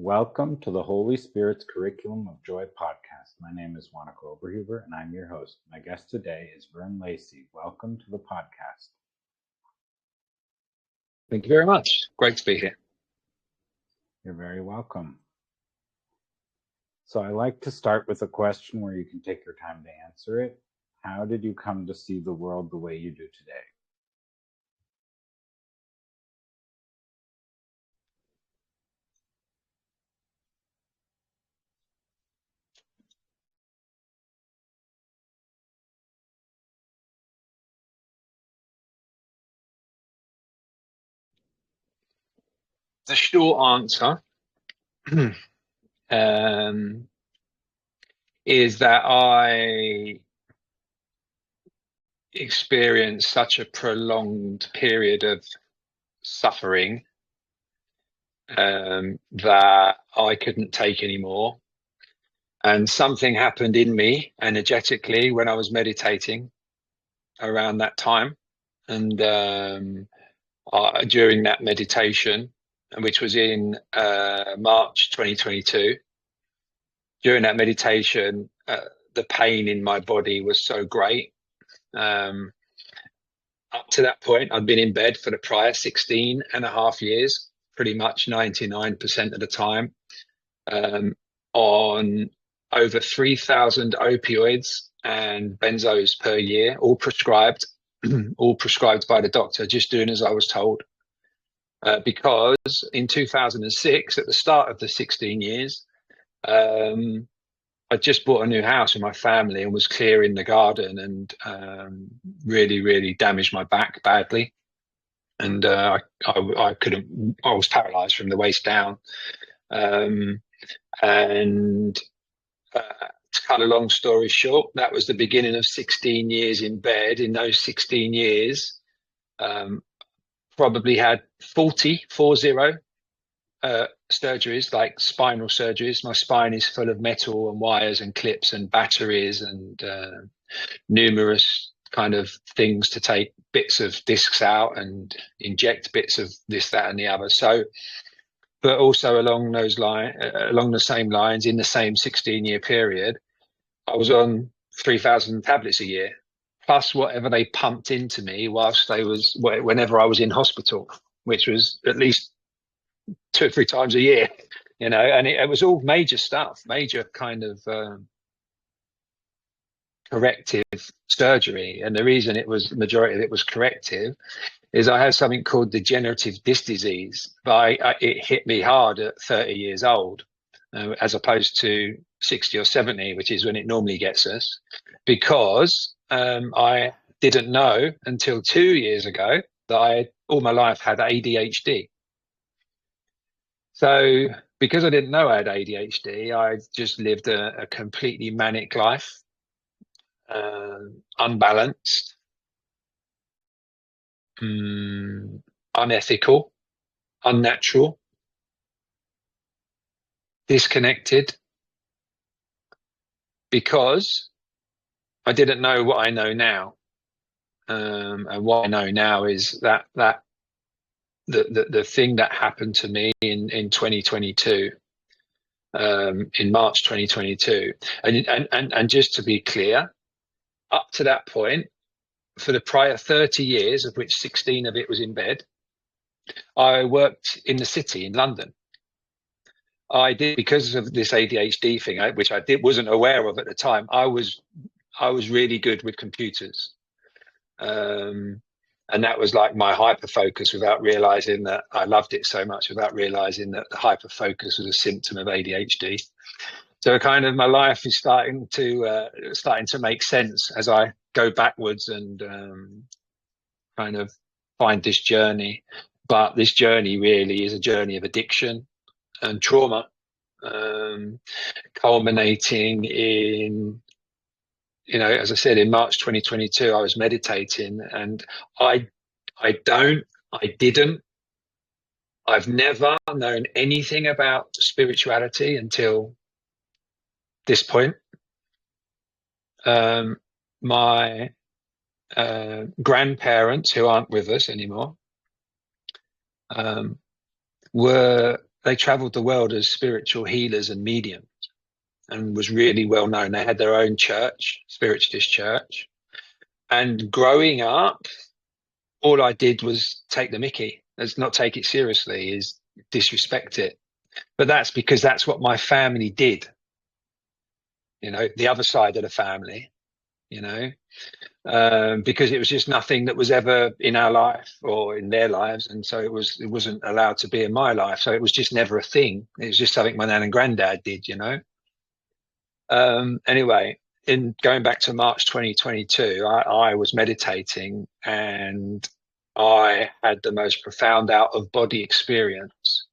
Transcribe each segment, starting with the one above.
Welcome to the Holy Spirit's Curriculum of Joy podcast. My name is Wanaka Oberhuber and I'm your host. My guest today is Vern Lacey. Welcome to the podcast. Thank you very much. Great to be here. You're very welcome. So I like to start with a question where you can take your time to answer it. How did you come to see the world the way you do today? The short answer is that I experienced such a prolonged period of suffering that I couldn't take anymore. And something happened in me energetically when I was meditating around that time. And during that meditation, which was in March 2022, during that meditation, the pain in my body was so great. Up to that point, I'd been in bed for the prior 16 and a half years, pretty much 99% of the time, on over 3,000 opioids and benzos per year, all prescribed by the doctor, just doing as I was told. Because in 2006, at the start of the 16 years, I just bought a new house with my family and was clearing the garden and really damaged my back badly. And I was paralyzed from the waist down. To cut a long story short, that was the beginning of 16 years in bed. In those 16 years, probably had 40 surgeries, like spinal surgeries. My spine is full of metal and wires and clips and batteries and numerous kind of things to take bits of discs out and inject bits of this, that, and the other. So, but also along the same lines, in the same 16-year period, I was on 3,000 tablets a year, plus whatever they pumped into me whenever I was in hospital, which was at least 2 or 3 times a year, and it was all major stuff, major kind of corrective surgery. And the reason the majority of it was corrective is I had something called degenerative disc disease, but it hit me hard at 30 years old, as opposed to 60 or 70, which is when it normally gets us, because I didn't know until 2 years ago that I all my life had ADHD. So because I didn't know I had ADHD, I just lived a completely manic life, unbalanced, unethical, unnatural, disconnected, because I didn't know what I know now. And what I know now is that the thing that happened to me in 2022, in March 2022, and just to be clear, up to that point, for the prior 30 years, of which 16 of it was in bed, I worked in the city in London. I did, because of this ADHD thing, which I wasn't aware of at the time. I was really good with computers. And that was like my hyper focus, without realizing that I loved it so much, without realizing that the hyper focus was a symptom of ADHD. So kind of my life is starting to make sense as I go backwards and kind of find this journey. But this journey really is a journey of addiction and trauma, culminating in, as I said, in March 2022, I was meditating, and I've never known anything about spirituality until this point. My grandparents, who aren't with us anymore, were they traveled the world as spiritual healers and mediums, and was really well known. They had their own church, Spiritist church. And growing up, all I did was take the mickey. Let's not take it seriously, is disrespect it. But that's because that's what my family did. You know, the other side of the family, you know, because it was just nothing that was ever in our life or in their lives. And so it wasn't allowed to be in my life. So it was just never a thing. It was just something my nan and granddad did, you know. Anyway, in going back to March 2022, I was meditating and I had the most profound out of body experience.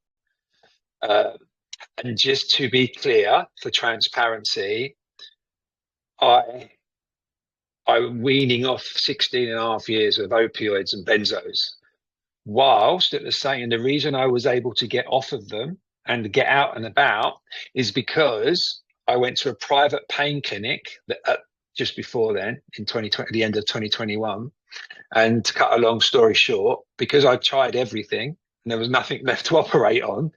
And just to be clear, for transparency, I'm weaning off 16 and a half years of opioids and benzos, whilst at the same, the reason I was able to get off of them and get out and about is because I went to a private pain clinic just before then, in 2020, the end of 2021. And to cut a long story short, because I tried everything and there was nothing left to operate on,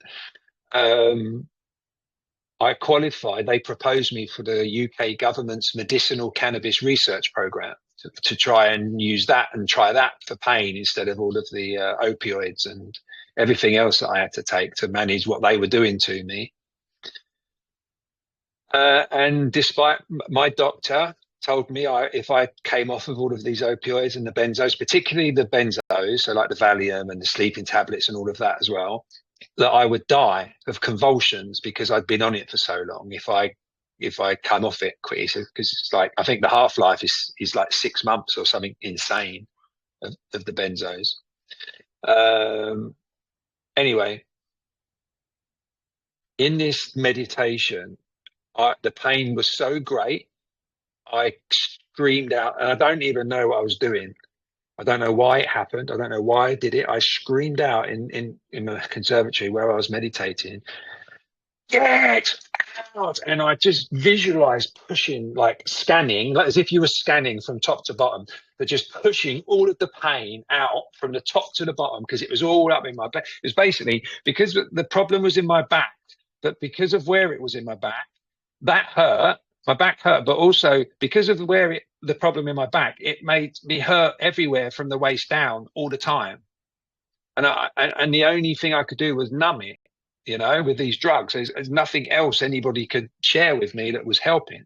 I qualified. They proposed me for the UK government's medicinal cannabis research program to try and use that and try that for pain instead of all of the opioids and everything else that I had to take to manage what they were doing to me. And despite my doctor told me if I came off of all of these opioids and the benzos, particularly the benzos, so like the Valium and the sleeping tablets and all of that as well, that I would die of convulsions because I'd been on it for so long if I come off it quickly. Because it's like, I think the half-life is like 6 months or something insane of the benzos. Anyway, in this meditation, the pain was so great, I screamed out, and I don't even know what I was doing. I don't know why it happened. I don't know why I did it. I screamed out in the conservatory where I was meditating, "Get out!" And I just visualized pushing, like scanning, like as if you were scanning from top to bottom, but just pushing all of the pain out from the top to the bottom because it was all up in my back. It was basically because the problem was in my back, but because of where it was in my back, that hurt. My back hurt, but also because of where the problem in my back, it made me hurt everywhere from the waist down all the time. And the only thing I could do was numb it, you know, with these drugs. There's nothing else anybody could share with me that was helping.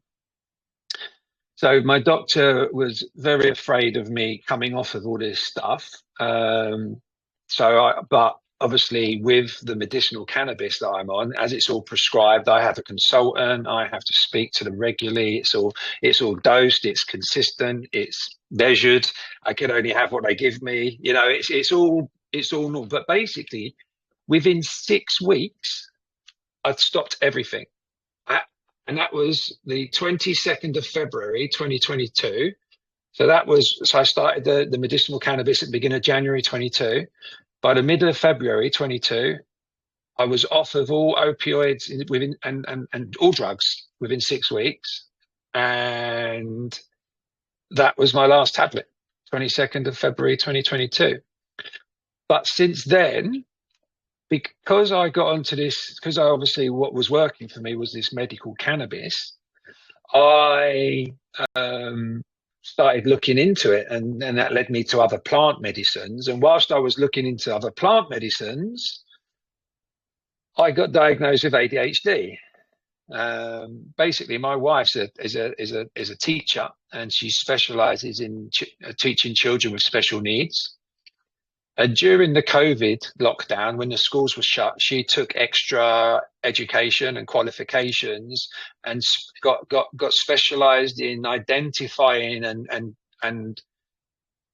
So my doctor was very afraid of me coming off of all this stuff. But obviously with the medicinal cannabis that I'm on, as it's all prescribed, I have a consultant, I have to speak to them regularly. It's all dosed, it's consistent, it's measured. I can only have what they give me. You know, it's all normal. But basically, within 6 weeks, I'd stopped everything. And that was the 22nd of February, 2022. So I started the medicinal cannabis at the beginning of January 22. By the middle of February 22, I was off of all opioids and all drugs within 6 weeks. And that was my last tablet, 22nd of February 2022. But since then, because I got onto this, because obviously what was working for me was this medical cannabis, I started looking into it, and that led me to other plant medicines. And whilst I was looking into other plant medicines, I got diagnosed with ADHD. Basically, my wife is a teacher, and she specializes in teaching children with special needs. And during the COVID lockdown, when the schools were shut, she took extra education and qualifications and got specialized in identifying and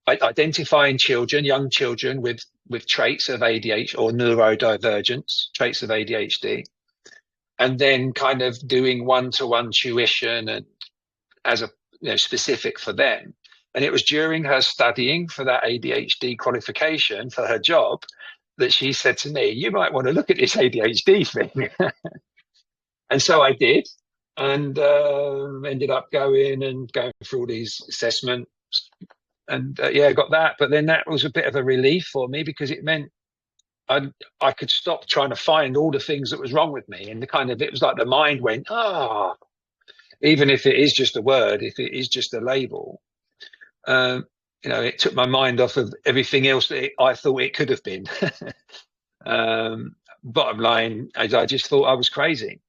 identifying children, young children with traits of ADHD or neurodivergence, traits of ADHD, and then kind of doing one-to-one tuition and as a specific for them. And it was during her studying for that ADHD qualification for her job that she said to me, "You might want to look at this ADHD thing." And so I did, and ended up going through all these assessments, and got that. But then that was a bit of a relief for me because it meant I could stop trying to find all the things that was wrong with me, and it was like the mind went, even if it is just a word, if it is just a label, it took my mind off of everything else that I thought it could have been. Bottom line, I just thought I was crazy,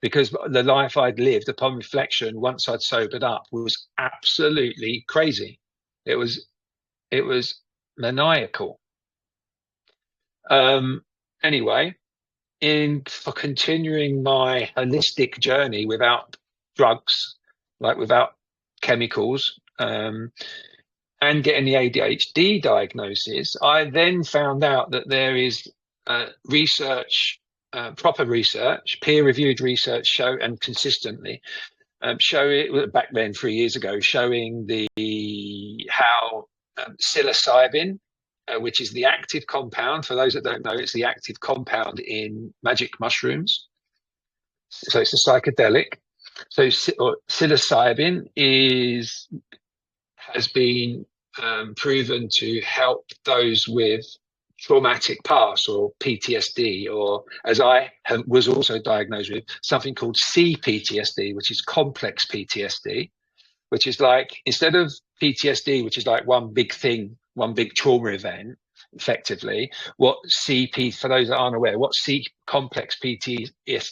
because the life I'd lived, upon reflection, once I'd sobered up, was absolutely crazy. It was maniacal. Anyway, for continuing my holistic journey without drugs, like without chemicals, and getting the ADHD diagnosis, I then found out that there is research, proper research, peer-reviewed research, and consistently show it back then 3 years ago, showing how psilocybin, which is the active compound. For those that don't know, it's the active compound in magic mushrooms. So it's a psychedelic. So psilocybin has been proven to help those with traumatic past, or PTSD, or as was also diagnosed with, something called CPTSD, which is complex PTSD, which is like, instead of PTSD, which is like one big thing, one big trauma event, effectively, for those that aren't aware, what complex PTSD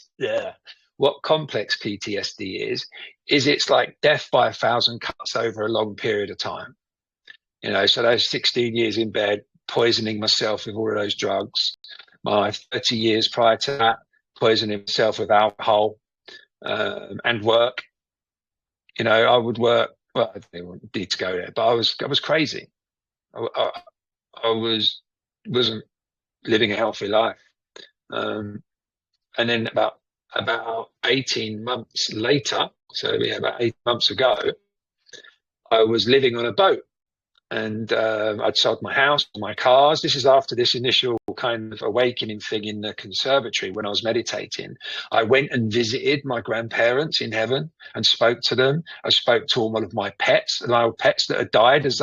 is it's like death by 1,000 cuts over a long period of time. So those 16 years in bed, poisoning myself with all of those drugs, my 30 years prior to that, poisoning myself with alcohol, and work. I would work. Well, I didn't need to go there, but I was crazy. I wasn't living a healthy life. And then about 18 months later, so about 8 months ago, I was living on a boat, and I'd sold my house, my cars. This is after this initial kind of awakening thing in the conservatory when I was meditating. I went and visited my grandparents in heaven and spoke to them. I spoke to all of my pets that had died as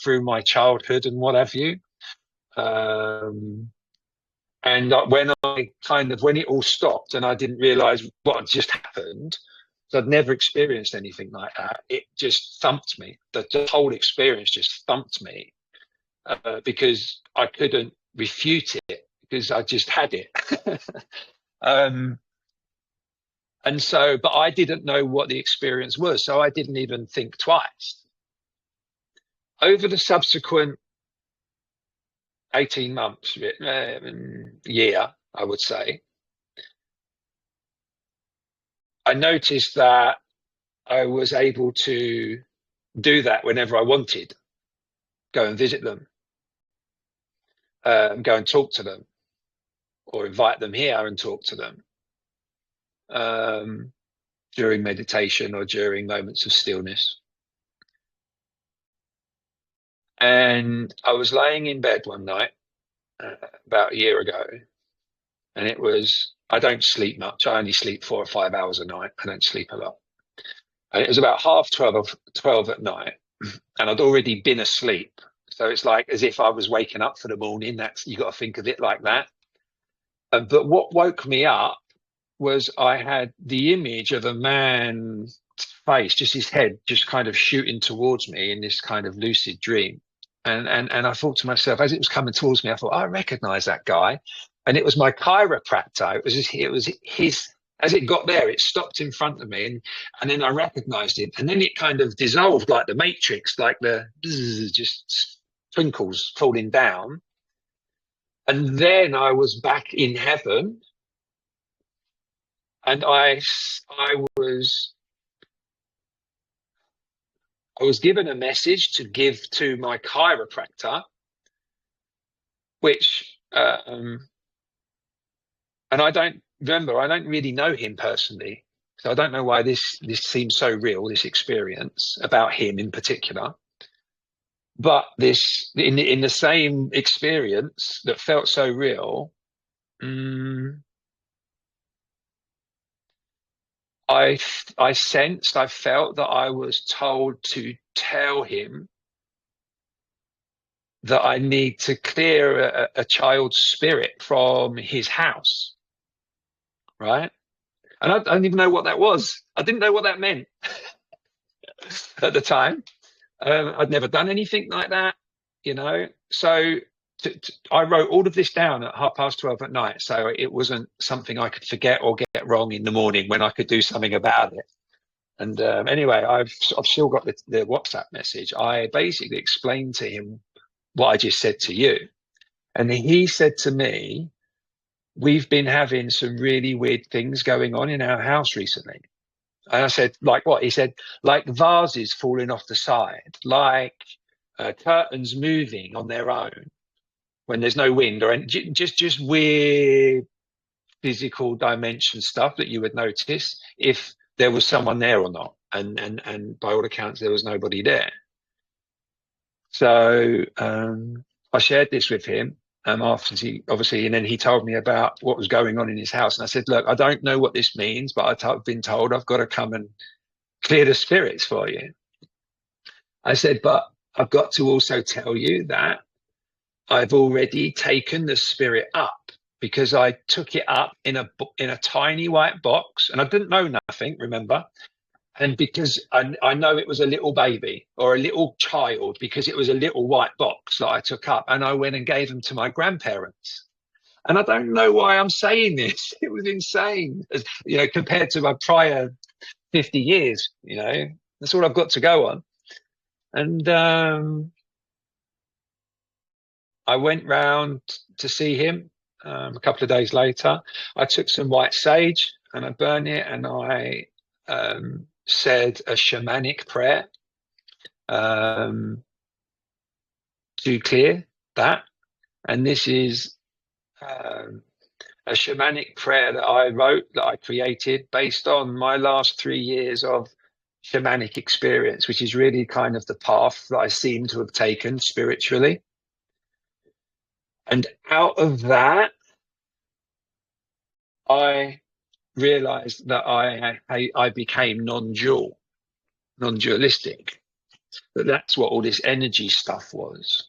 through my childhood and what have you. And when it all stopped and I didn't realize what had just happened, so I'd never experienced anything like that. It just thumped me. The whole experience just thumped me, because I couldn't refute it, because I just had it. But I didn't know what the experience was, so I didn't even think twice. Over the subsequent 18 months, year, I would say, I noticed that I was able to do that whenever I wanted. Go and visit them, go and talk to them, or invite them here and talk to them, during meditation or during moments of stillness. And I was laying in bed one night, about a year ago, and I don't sleep much. I only sleep 4 or 5 hours a night. I don't sleep a lot. And it was about 12 at night, and I'd already been asleep. So it's like as if I was waking up for the morning. You got to think of it like that. But what woke me up was I had the image of a man's face, just his head, just kind of shooting towards me in this kind of lucid dream. And I thought to myself, as it was coming towards me, I thought, I recognize that guy. And it was my chiropractor. It was his. As it got there, it stopped in front of me, and then I recognized it. And then it kind of dissolved like the Matrix, like the just twinkles falling down. And then I was back in heaven, and I was given a message to give to my chiropractor, which and I don't really know him personally, so I don't know why this seems so real, this experience about him in particular. But this, in the same experience that felt so real, I felt that I was told to tell him that I need to clear a child's spirit from his house, right? And I don't even know what that was. I didn't know what that meant at the time. I'd never done anything like that, you know. So I wrote all of this down at 12:30 at night, so it wasn't something I could forget or get wrong in the morning when I could do something about it. And anyway, I've still got the WhatsApp message. I basically explained to him what I just said to you, and he said to me, "We've been having some really weird things going on in our house recently." And I said, "Like what?" He said, "Like vases falling off the side, like curtains moving on their own when there's no wind, or just weird physical dimension stuff that you would notice if there was someone there or not." And by all accounts, there was nobody there. So I shared this with him after he obviously, and then he told me about what was going on in his house. And I said, "Look, I don't know what this means, but I've been told I've got to come and clear the spirits for you." I said, "But I've got to also tell you that I've already taken the spirit up, because I took it up in a tiny white box, and I didn't know nothing, remember? And because I know it was a little baby or a little child, because it was a little white box that I took up, and I went and gave them to my grandparents. And I don't know why I'm saying this. It was insane, you know, compared to my prior 50 years, you know, that's all I've got to go on." And I went round to see him a couple of days later. I took some white sage and I burned it, and I said a shamanic prayer to clear that. And this is a shamanic prayer that I wrote, that I created based on my last 3 years of shamanic experience, which is really kind of the path that I seem to have taken spiritually. And out of that, I realized that I became non-dualistic. That's what all this energy stuff was.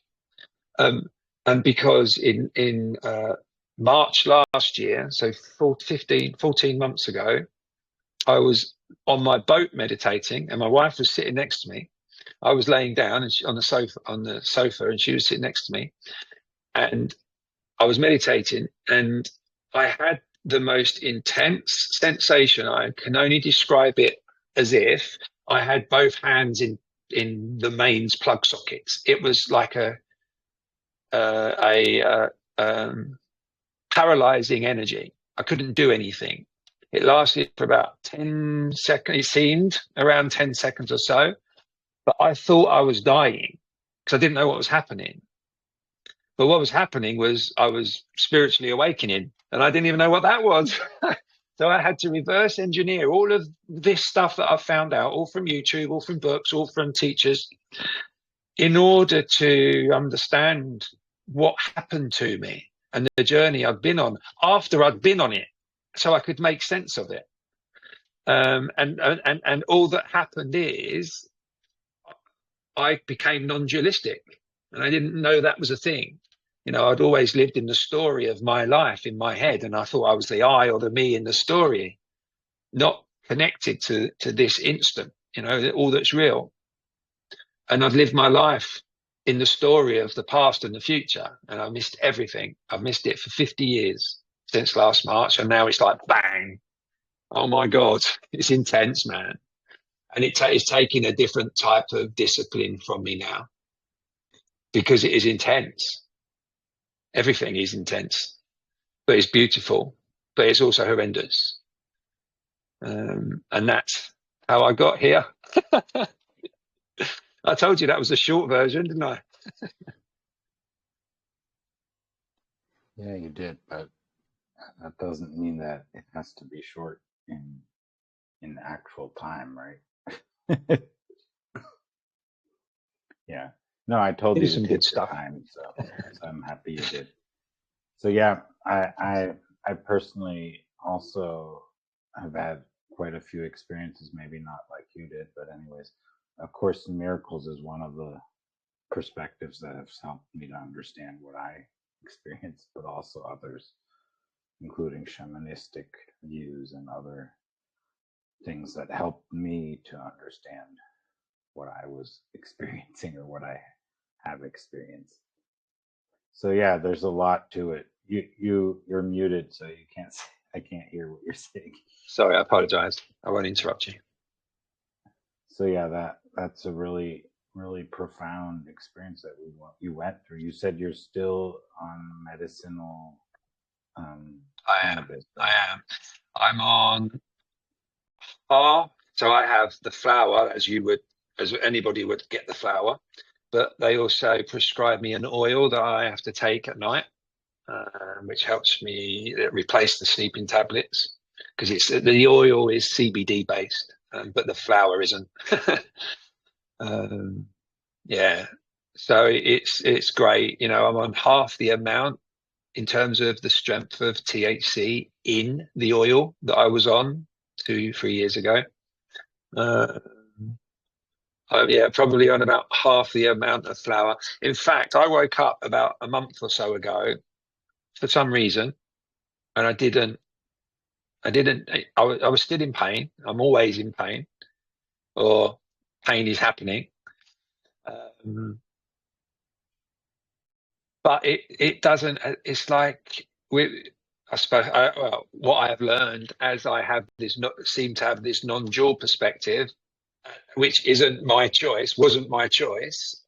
And because in March last year, so 14 months ago, I was on my boat meditating, and my wife was sitting next to me. I was laying down on the sofa, and she was sitting next to me, and I was meditating, and I had the most intense sensation. I can only describe it as if I had both hands in the mains plug sockets. It was like a paralyzing energy. I couldn't do anything. It lasted for about 10 seconds. It seemed around 10 seconds or so, but I thought I was dying because I didn't know what was happening. But what was happening was I was spiritually awakening, and I didn't even know what that was. So I had to reverse engineer all of this stuff that I found out, all from YouTube, all from books, all from teachers, in order to understand what happened to me and the journey I'd been on after I'd been on it, so I could make sense of it. And all that happened is I became non-dualistic, and I didn't know that was a thing. You know, I'd always lived in the story of my life in my head, and I thought I was the I or the me in the story, not connected to this instant, you know, all that's real. And I've lived my life in the story of the past and the future, and I missed everything. I've missed it for 50 years since last March, and now it's like bang. Oh my God, it's intense, man. And it's taking a different type of discipline from me now, because it is intense. Everything is intense, but it's beautiful, but it's also horrendous. And that's how I got here. I told you that was the short version, didn't I? Yeah, you did, but that doesn't mean that it has to be short in actual time, right? Yeah. No, I told you Here's to some take good your stuff. time, so I'm happy you did. So yeah, I personally also have had quite a few experiences, maybe not like you did, but anyways, A Course in Miracles is one of the perspectives that have helped me to understand what I experienced, but also others, including shamanistic views and other things that helped me to understand what I was experiencing or what I have experienced. So yeah, there's a lot to it. You're muted, so you can't. I can't hear what you're saying. Sorry, I apologize. I won't interrupt you. So yeah, that's a really profound experience that you went through. You said you're still on medicinal cannabis. I am. I'm on half. So I have the flower, as anybody would get the flower, but they also prescribe me an oil that I have to take at night, which helps me replace the sleeping tablets because the oil is CBD based, but the flower isn't. um, yeah, so it's great. You know, I'm on half the amount in terms of the strength of THC in the oil that I was on 2-3 years ago. Uh, yeah, probably on about half the amount of flour. In fact, I woke up about a month or so ago for some reason, and I was still in pain. I'm always in pain, or pain is happening. Um, but it doesn't. It's like I suppose well, what I have learned as I have this not seem to have this non-dual perspective, which wasn't my choice.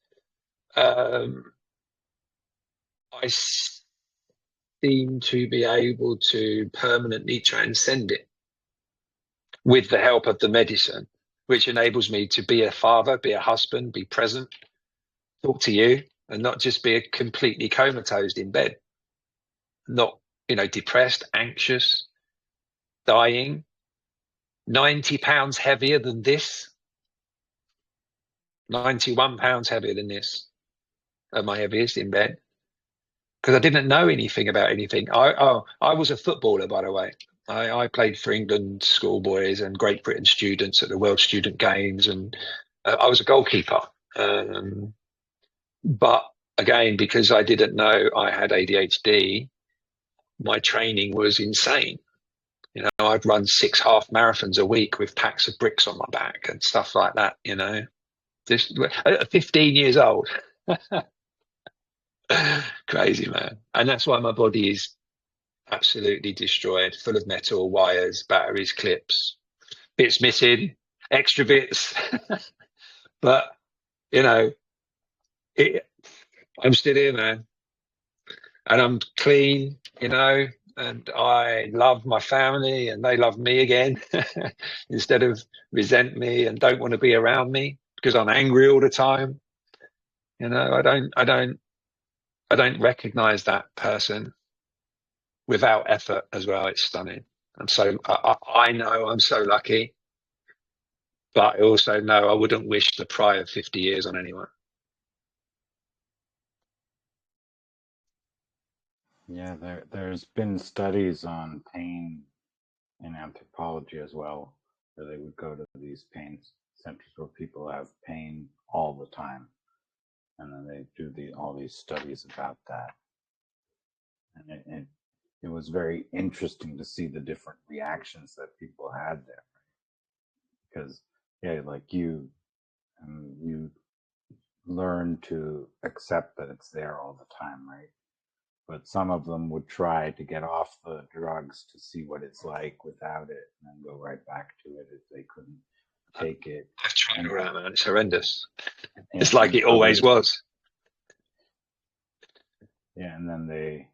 Um, I seem to be able to permanently transcend it with the help of the medicine, which enables me to be a father, be a husband, be present, talk to you, and not just be completely comatose in bed, not, depressed, anxious, dying, 90 pounds heavier than this, 91 pounds heavier than this at my heaviest in bed. Because I didn't know anything about anything. I was a footballer, by the way. I played for England schoolboys and Great Britain students at the World Student Games, and I was a goalkeeper. But again, because I didn't know I had ADHD, my training was insane. I'd run 6 half marathons a week with packs of bricks on my back and stuff like that. Just at 15 years old. Crazy, man. And that's why my body is absolutely destroyed, full of metal, wires, batteries, clips, bits missing, extra bits. But, you know, I'm still here, man. And I'm clean, and I love my family and they love me again instead of resent me and don't want to be around me because I'm angry all the time. I don't recognize that person without effort as well. It's stunning. And so I know I'm so lucky, but I also know I wouldn't wish the prior 50 years on anyone. Yeah, there's been studies on pain in anthropology as well, where they would go to these pain centers where people have pain all the time, and then they do all these studies about that, and it was very interesting to see the different reactions that people had there, because yeah, like you learn to accept that it's there all the time, right? But some of them would try to get off the drugs to see what it's like without it and then go right back to it if they couldn't take it. I've tried And all that, man. It's horrendous. yeah, It's like and it always others, was. yeah, and then they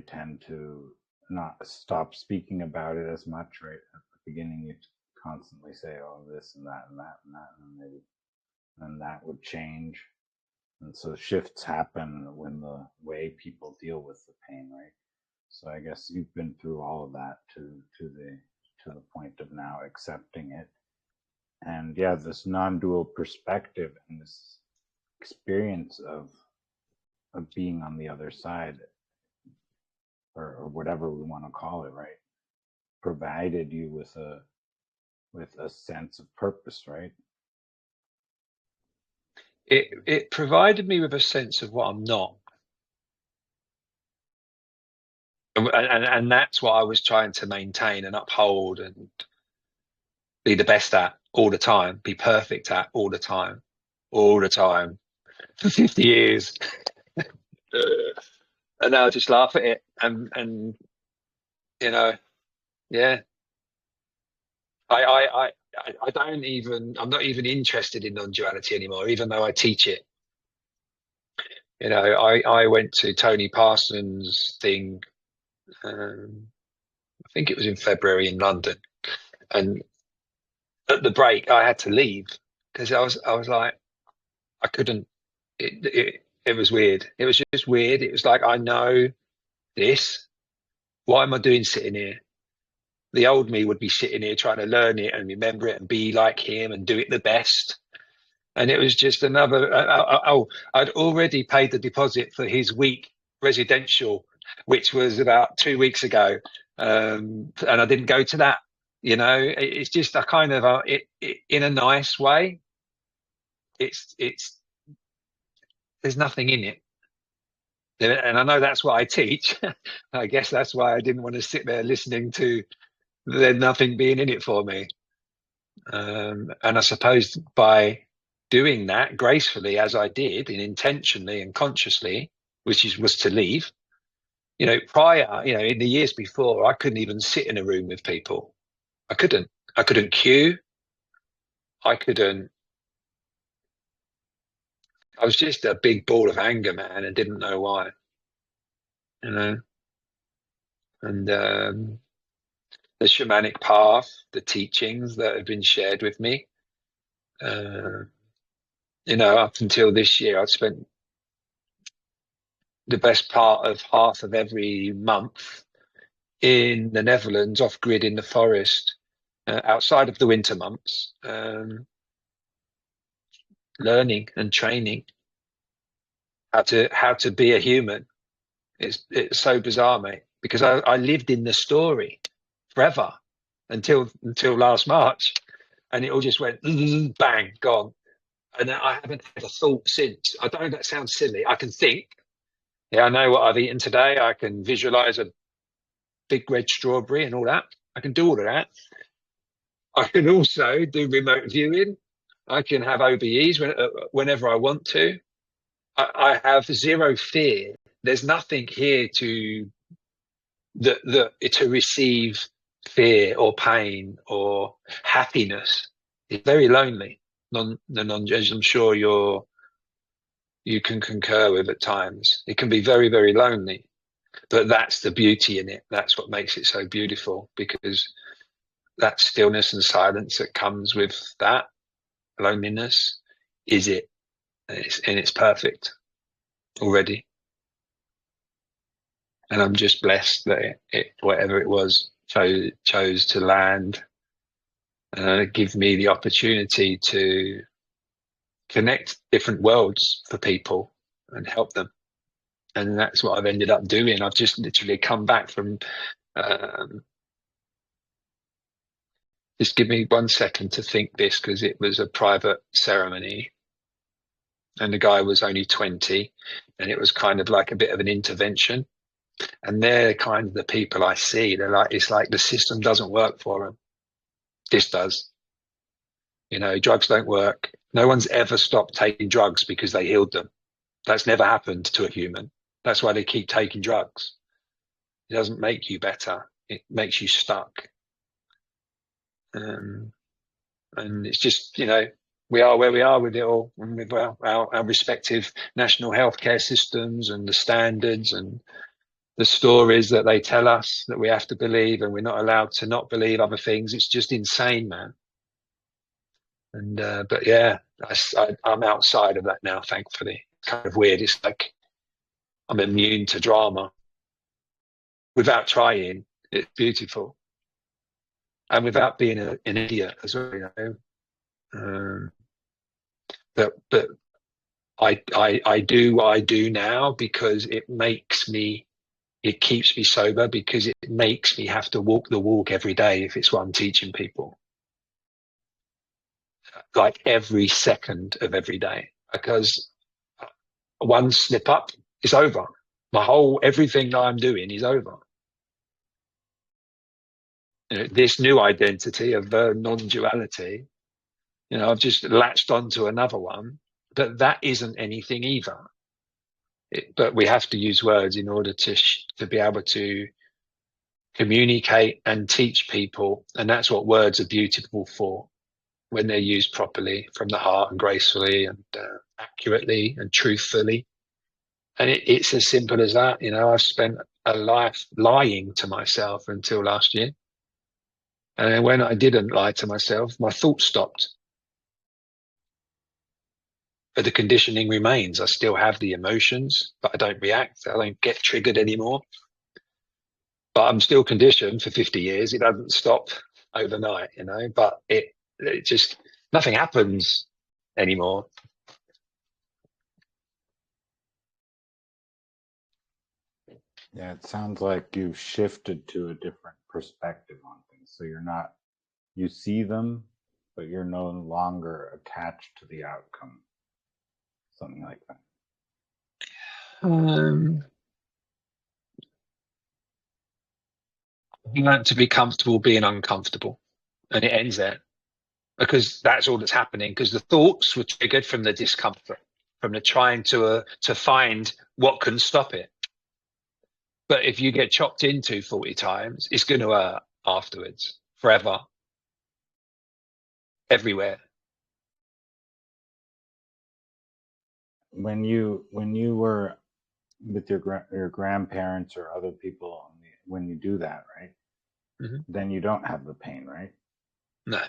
tend to not stop speaking about it as much, right? At the beginning, you constantly say, "Oh, this and that and that and that," and then that would change. And so shifts happen when the way people deal with the pain, right? So I guess you've been through all of that to the point of now accepting it. And yeah, this non-dual perspective and this experience of being on the other side, or whatever we want to call it, right? Provided you with a sense of purpose, right? it provided me with a sense of what I'm not. And that's what I was trying to maintain and uphold and be the best at all the time, be perfect at all the time, for 50 years. And now I just laugh at it and you know, yeah. I don't even, I'm not even interested in non-duality anymore, even though I teach it. I went to Tony Parsons' thing, I think it was in February in London. And at the break, I had to leave because I was like, I couldn't, it was weird. It was just weird. It was like, I know this. Why am I doing sitting here? The old me would be sitting here trying to learn it and remember it and be like him and do it the best. And it was just another. I'd already paid the deposit for his week residential, which was about 2 weeks ago, and I didn't go to that. It's just a kind of in a nice way. It's there's nothing in it, and I know that's what I teach. I guess that's why I didn't want to sit there listening to there nothing being in it for me. And I suppose by doing that gracefully, as I did, and intentionally and consciously, was to leave. Prior, in the years before, I couldn't even sit in a room with people. I couldn't. I couldn't queue. I couldn't. I was just a big ball of anger, man, and didn't know why. You know, and the shamanic path, the teachings that have been shared with me. Up until this year, I'd spent the best part of half of every month in the Netherlands, off grid in the forest, outside of the winter months, learning and training how to be a human. It's so bizarre, mate, because I lived in the story forever until last March, and it all just went bang, gone. And I haven't had a thought since. I don't know, that sounds silly. I can think. Yeah, I know what I've eaten today. I can visualize a big red strawberry and all that. I can do all of that. I can also do remote viewing. I can have OBEs whenever I want to. I have zero fear. There's nothing here to receive fear or pain or happiness. It's very lonely. As I'm sure you can concur with at times. It can be very, very lonely. But that's the beauty in it. That's what makes it so beautiful, because that stillness and silence that comes with that loneliness is it. And it's perfect already. And I'm just blessed that whatever it was, chose to land, give me the opportunity to connect different worlds for people and help them. And that's what I've ended up doing. I've just literally come back from, just give me 1 second to think this, because it was a private ceremony and the guy was only 20, and it was kind of like a bit of an intervention. And they're kind of the people I see. It's like the system doesn't work for them. This does. Drugs don't work. No one's ever stopped taking drugs because they healed them. That's never happened to a human. That's why they keep taking drugs. It doesn't make you better. It makes you stuck. And it's just, we are where we are with it all, and with our respective national healthcare systems and the standards and the stories that they tell us that we have to believe, and we're not allowed to not believe other things. It's just insane, man. And but yeah, I'm outside of that now, thankfully. It's kind of weird. It's like I'm immune to drama without trying. It's beautiful, and without being an idiot as well. But I do what I do now because it keeps me sober, because it makes me have to walk the walk every day if it's what I'm teaching people. Like every second of every day. because one slip up, it's over. Everything that I'm doing is over. This new identity of non-duality, I've just latched onto another one, but that isn't anything either. But we have to use words in order to be able to communicate and teach people, and that's what words are beautiful for, when they're used properly from the heart and gracefully and accurately and truthfully. And it's as simple as that. I've spent a life lying to myself until last year. And when I didn't lie to myself, my thoughts stopped. But the conditioning remains. I still have the emotions, but I don't react. I don't get triggered anymore. But I'm still conditioned for 50 years. It doesn't stop overnight, but it just, nothing happens anymore. Yeah, it sounds like you've shifted to a different perspective on things. So you see them, but you're no longer attached to the outcome. Something like that. You learn to be comfortable being uncomfortable, and it ends there, because that's all that's happening. Because the thoughts were triggered from the discomfort, from the trying to find what can stop it. But if you get chopped into 40 times, it's going to hurt afterwards, forever, everywhere. When you were with your grandparents or other people, when you do that, right? Mm-hmm. Then you don't have the pain, right? No.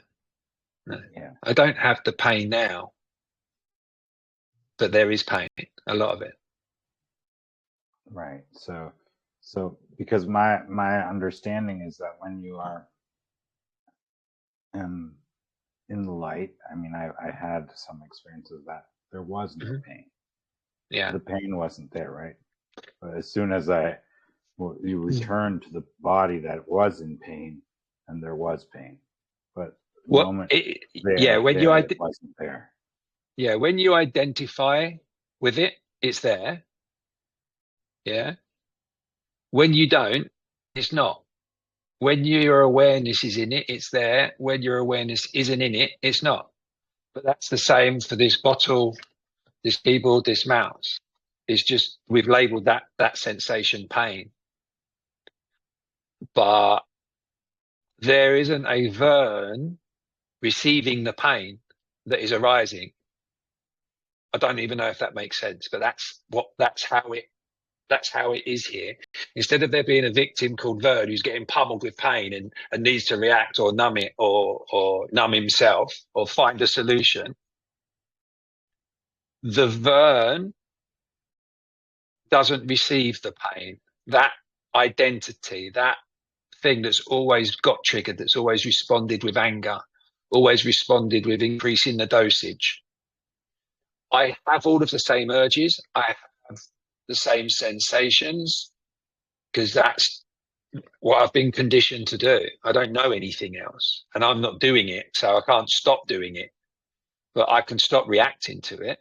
Yeah. I don't have the pain now, but there is pain, a lot of it. Right. So because my understanding is that when you are in the light, I mean, I had some experience of that. There was no pain. Yeah. The pain wasn't there, right? But as soon as you return to the body that was in pain, and there was pain, but the moment it wasn't there. Yeah, when you identify with it, it's there. Yeah. When you don't, it's not. When your awareness is in it, it's there. When your awareness isn't in it, it's not. But that's the same for this bottle, this keyboard, this mouse. It's just we've labeled that sensation pain. But there isn't a Vern receiving the pain that is arising. I don't even know if that makes sense, but that's how it is here. Instead of there being a victim called Vern who's getting pummeled with pain and needs to react or numb it or numb himself or find a solution, the Vern doesn't receive the pain. That identity, that thing that's always got triggered, that's always responded with anger, always responded with increasing the dosage. I have all of the same urges. I have the same sensations, because that's what I've been conditioned to do. I don't know anything else, and I'm not doing it, so I can't stop doing it. But I can stop reacting to it,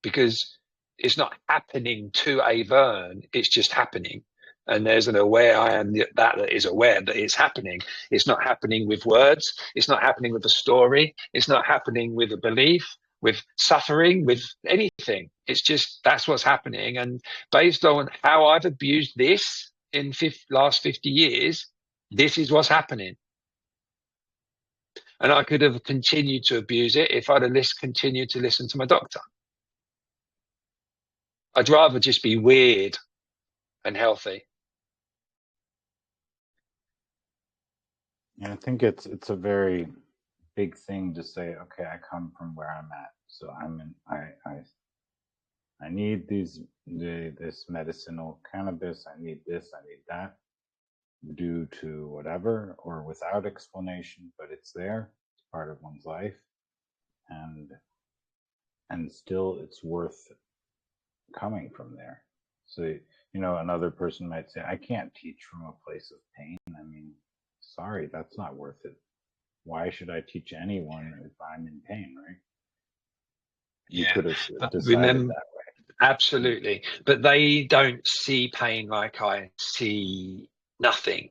because it's not happening to a Vern. It's just happening. And there's an aware I am that is aware that it's happening. It's not happening with words. It's not happening with a story. It's not happening with a belief, with suffering, with anything. It's just that's what's happening. And based on how I've abused this in last 50 years, this is what's happening. And I could have continued to abuse it if I'd have continued to listen to my doctor. I'd rather just be weird and healthy. And I think it's a very big thing to say, okay, I come from where I'm at, so I need this medicinal cannabis, I need this, I need that, due to whatever or without explanation, but it's there, it's part of one's life, and still it's worth coming from there. So another person might say, I can't teach from a place of pain. I mean, sorry, that's not worth it. Why should I teach anyone if I'm in pain, right? You Yeah. could have But decided remember, that absolutely. But they don't see pain like I see nothing.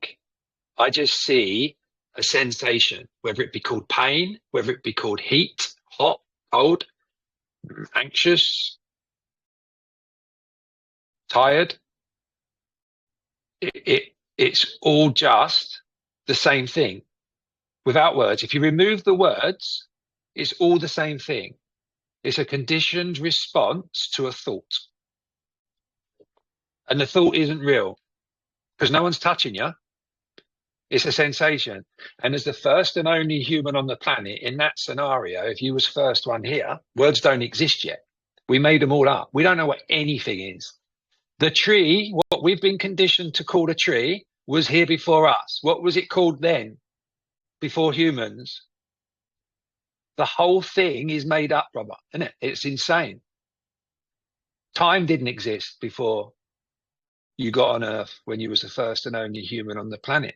I just see a sensation, whether it be called pain, whether it be called heat, hot, cold, anxious, tired. It's all just the same thing without words. If you remove the words, it's all the same thing. It's a conditioned response to a thought. And the thought isn't real because no one's touching you. It's a sensation. And as the first and only human on the planet in that scenario, if you was first one here, words don't exist yet. We made them all up. We don't know what anything is. The tree, what we've been conditioned to call a tree, was here before us. What was it called then? Before humans? The whole thing is made up, Robert, isn't it? It's insane. Time didn't exist before you got on Earth when you was the first and only human on the planet.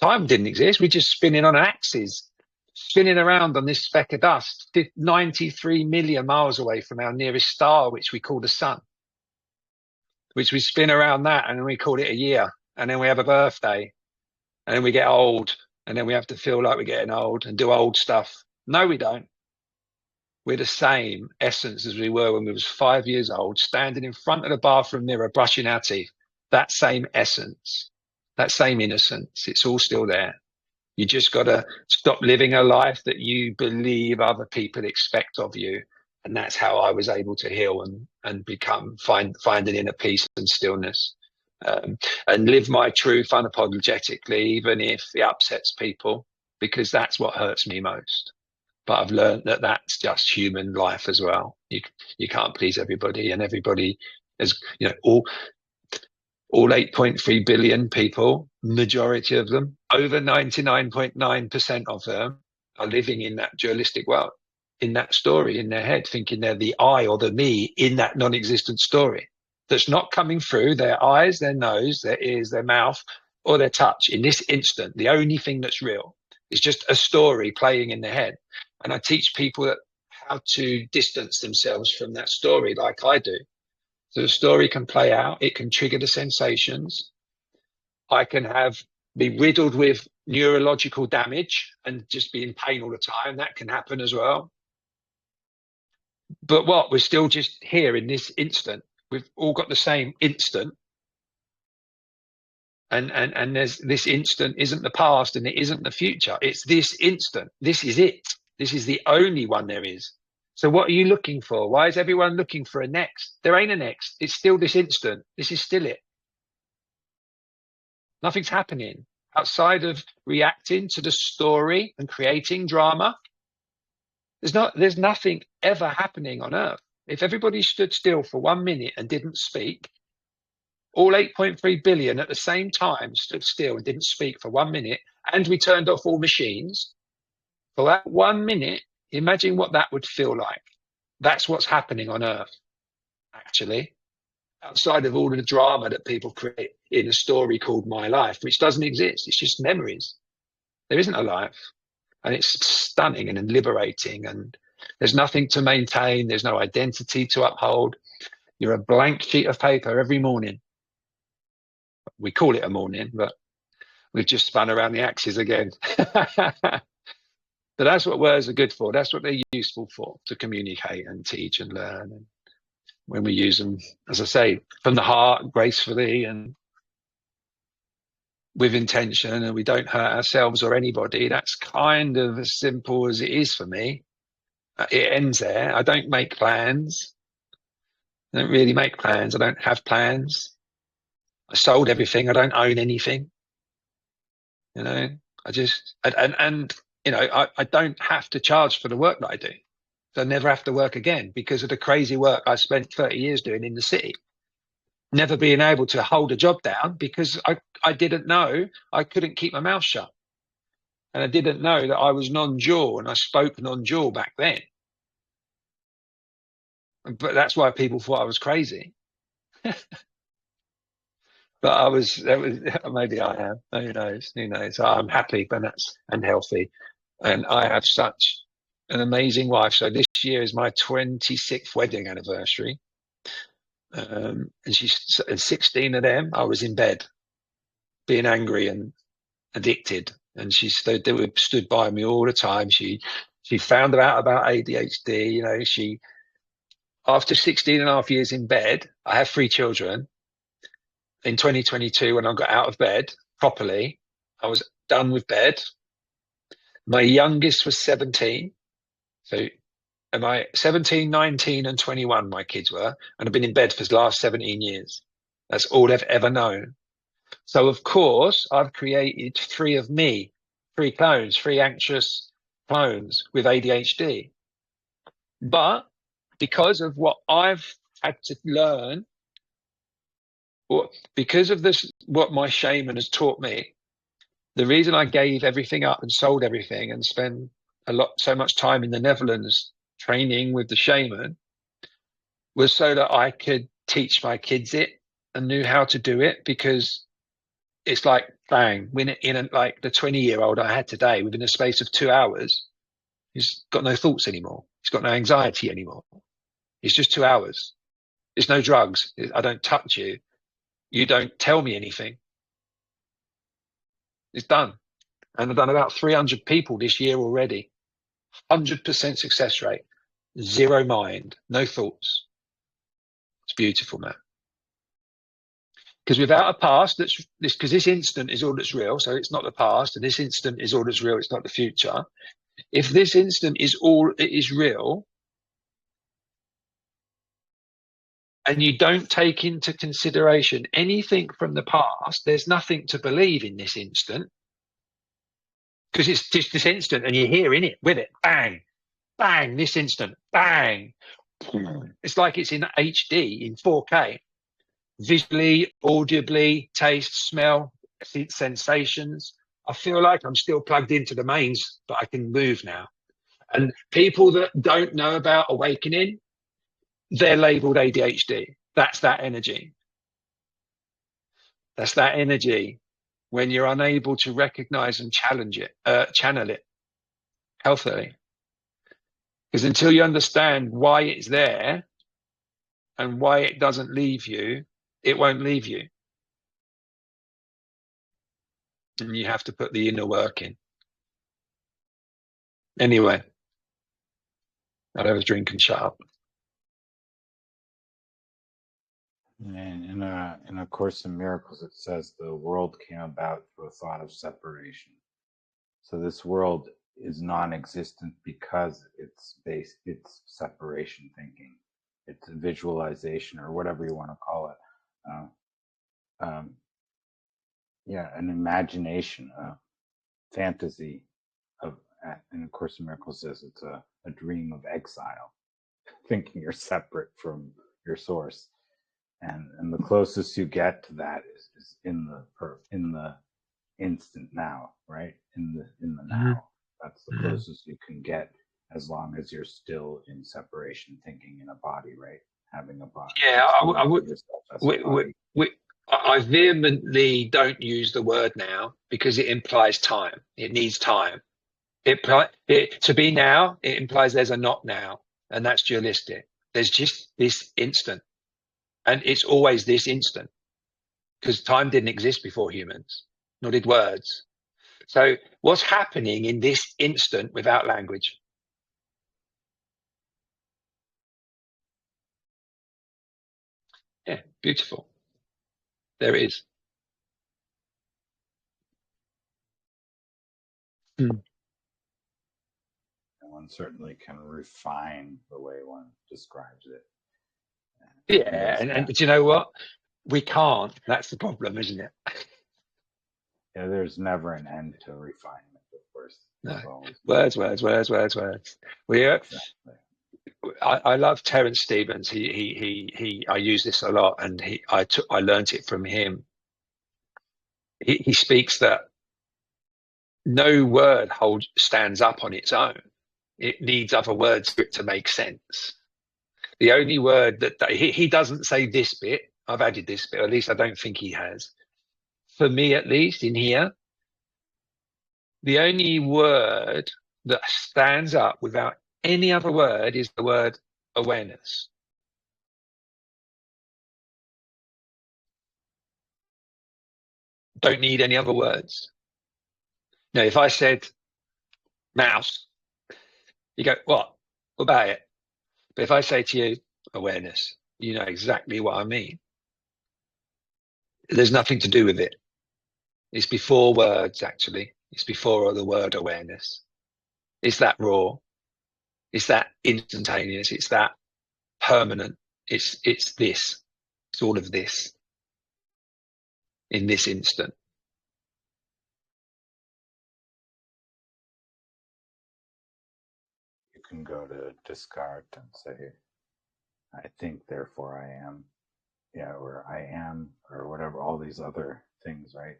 Time didn't exist. We're just spinning on axes, spinning around on this speck of dust, 93 million miles away from our nearest star, which we call the sun, which we spin around that and then we call it a year. And then we have a birthday and then we get old and then we have to feel like we're getting old and do old stuff. No, we don't. We're the same essence as we were when we was 5 years old, standing in front of the bathroom mirror, brushing our teeth. That same essence, that same innocence, it's all still there. You just got to stop living a life that you believe other people expect of you. And that's how I was able to heal and find an inner peace and stillness, and live my truth unapologetically, even if it upsets people, because that's what hurts me most. But I've learned that that's just human life as well. You can't please everybody, and everybody is, all 8.3 billion people, majority of them, over 99.9% of them are living in that dualistic world, in that story in their head, thinking they're the I or the me in that non-existent story that's not coming through their eyes, their nose, their ears, their mouth, or their touch. In this instant, the only thing that's real is just a story playing in their head. And I teach people how to distance themselves from that story like I do. So the story can play out. It can trigger the sensations. I can be riddled with neurological damage and just be in pain all the time. That can happen as well. But we're still just here in this instant. We've all got the same instant. And there's this instant isn't the past and it isn't the future. It's this instant. This is it. This is the only one there is. So what are you looking for? Why is everyone looking for a next? There ain't a next. It's still this instant. This is still it. Nothing's happening outside of reacting to the story and creating drama. There's nothing ever happening on Earth. If everybody stood still for 1 minute and didn't speak, all 8.3 billion at the same time stood still and didn't speak for 1 minute, and we turned off all machines for that 1 minute, imagine what that would feel like. That's what's happening on Earth, actually, outside of all of the drama that people create in a story called My Life, which doesn't exist. It's just memories. There isn't a life. And it's stunning and liberating. And there's nothing to maintain. There's no identity to uphold. You're a blank sheet of paper every morning. We call it a morning, but we've just spun around the axis again. But that's what words are good for. That's what they're useful for, to communicate and teach and learn. And when we use them, as I say, from the heart, gracefully and with intention, and we don't hurt ourselves or anybody, that's kind of as simple as it is for me. It ends there. I don't make plans. I don't really make plans. I don't have plans. I sold everything. I don't own anything. I just, I don't have to charge for the work that I do. So I never have to work again because of the crazy work I spent 30 years doing in the city. Never being able to hold a job down because I didn't know I couldn't keep my mouth shut. And I didn't know that I was non-dual and I spoke non-dual back then. But that's why people thought I was crazy. But maybe I am. Who knows? I'm happy and healthy. And I have such an amazing wife. So this year is my 26th wedding anniversary. And she's 16 of them. I was in bed being angry and addicted. And she stood by me all the time. She found out about ADHD. You know, after 16 and a half years in bed, I have 3 children. In 2022, when I got out of bed properly, I was done with bed. My youngest was 17. So my 17, 19 and 21, my kids were, and I've been in bed for the last 17 years. That's all I've ever known. So of course, I've created 3 of me, 3 clones, 3 anxious clones with ADHD. But because of what I've had to learn, or because of this, what my shaman has taught me, the reason I gave everything up and sold everything and spent so much time in the Netherlands training with the shaman was so that I could teach my kids it and knew how to do it, because it's like, bang, like the 20-year-old I had today, within a space of 2 hours, he's got no thoughts anymore. He's got no anxiety anymore. It's just 2 hours. There's no drugs. I don't touch you. You don't tell me anything. It's done. And I've done about 300 people this year already. 100% success rate. 0 mind. No thoughts. It's beautiful, man. Because without a past, because this instant is all that's real, so it's not the past, and this instant is all that's real, it's not the future. If this instant is all it is real, and you don't take into consideration anything from the past, there's nothing to believe in this instant. Because it's just this instant, and you're here in it, with it. Bang, bang, this instant, bang. It's like it's in HD, in 4K. Visually, audibly, taste, smell, sensations. I feel like I'm still plugged into the mains, but I can move now. And people that don't know about awakening, they're labeled ADHD. That's that energy. That's that energy when you're unable to recognize and channel it healthily. Because until you understand why it's there and why it doesn't leave you, it won't leave you. And you have to put the inner work in. Anyway, I'll have a drink and shut up. And in A Course in Miracles, it says the world came about through a thought of separation. So this world is non-existent because it's separation thinking. It's visualization, or whatever you want to call it. An imagination, a fantasy of, and A Course in Miracles says it's a dream of exile, thinking you're separate from your source. And the closest you get to that is in the instant now, right? In the now. That's the closest you can get, as long as you're still in separation thinking in a body, right? Having a body. Yeah, I would. I vehemently don't use the word now, because it implies time. It needs time. To be now, it implies there's a not now, and that's dualistic. There's just this instant, and it's always this instant, because time didn't exist before humans, nor did words. So what's happening in this instant without language? Yeah, beautiful. There it is. One certainly can refine the way one describes it. Yeah, and do you know what? We can't. That's the problem, isn't it? Yeah, there's never an end to refinement, of course. No. Words. Exactly. I love Terence Stevens. I use this a lot, and I learned it from him. He speaks that no word stands up on its own. It needs other words for it to make sense. The only word that he doesn't say this bit. I've added this bit, or at least I don't think he has. For me, at least, in here, the only word that stands up without any other word is the word awareness. Don't need any other words. Now, if I said mouse, you go, what? What about it? But if I say to you, awareness, you know exactly what I mean. There's nothing to do with it. It's before words, actually. It's before the word awareness. It's that raw. It's that instantaneous. It's that permanent. It's this. It's all of this in this instant. You can go to Descartes and say, I think, therefore I am. Yeah, or I am, or whatever, all these other things, right?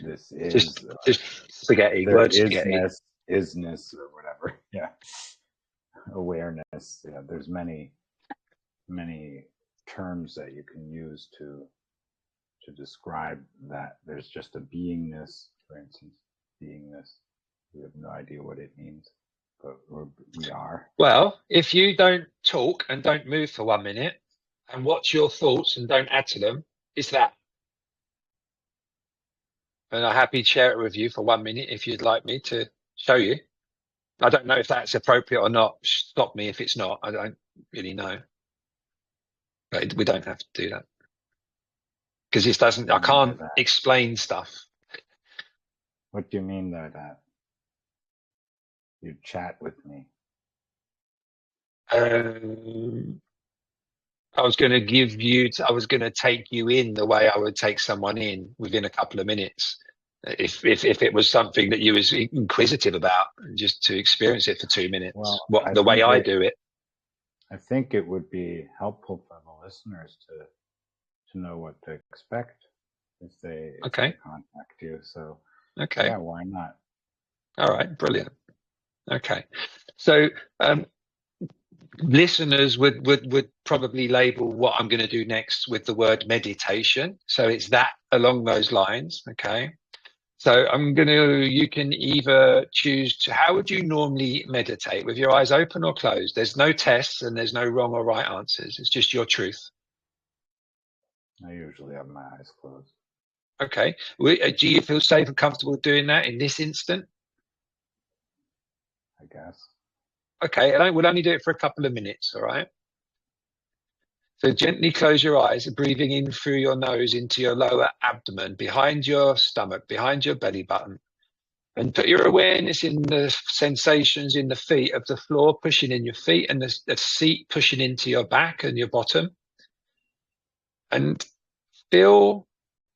This is just spaghetti, there word spaghetti. isness, or whatever. Yeah. Awareness. Yeah, there's many terms that you can use to describe that. There's just a beingness, for instance, beingness. We have no idea what it means, but we are. Well, if you don't talk and don't move for 1 minute and watch your thoughts and don't add to them, it's that. And I'm happy to share it with you for 1 minute if you'd like me to show you. I don't know if that's appropriate or not. Stop me if it's not. I don't really know. But we don't have to do that. Because it doesn't, I can't explain stuff. What do you mean by that? You chat with me. I was going to take you in the way I would take someone in within a couple of minutes. If it was something that you was inquisitive about, just to experience it for 2 minutes, well, the way I do it. I think it would be helpful for the listeners to know what to expect if they contact you. So yeah, why not? All right, brilliant. Okay, so listeners would probably label what I'm going to do next with the word meditation. So it's that along those lines. Okay. So you can either choose to, how would you normally meditate? With your eyes open or closed? There's no tests and there's no wrong or right answers. It's just your truth. I usually have my eyes closed. Okay. Do you feel safe and comfortable doing that in this instant? I guess. Okay. And we'll only do it for a couple of minutes. All right. So gently close your eyes, breathing in through your nose into your lower abdomen, behind your stomach, behind your belly button. And put your awareness in the sensations in the feet of the floor, pushing in your feet, and the seat pushing into your back and your bottom. And feel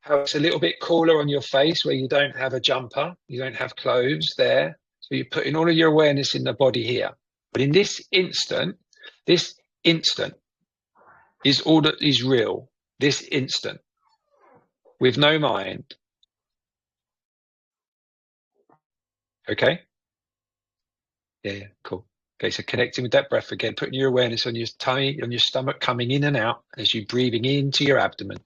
how it's a little bit cooler on your face where you don't have a jumper, you don't have clothes there. So you're putting all of your awareness in the body here. But in this instant is all that is real, this instant, with no mind. Okay? Yeah, cool. Okay, so connecting with that breath again, putting your awareness on your tummy, on your stomach, coming in and out as you're breathing into your abdomen.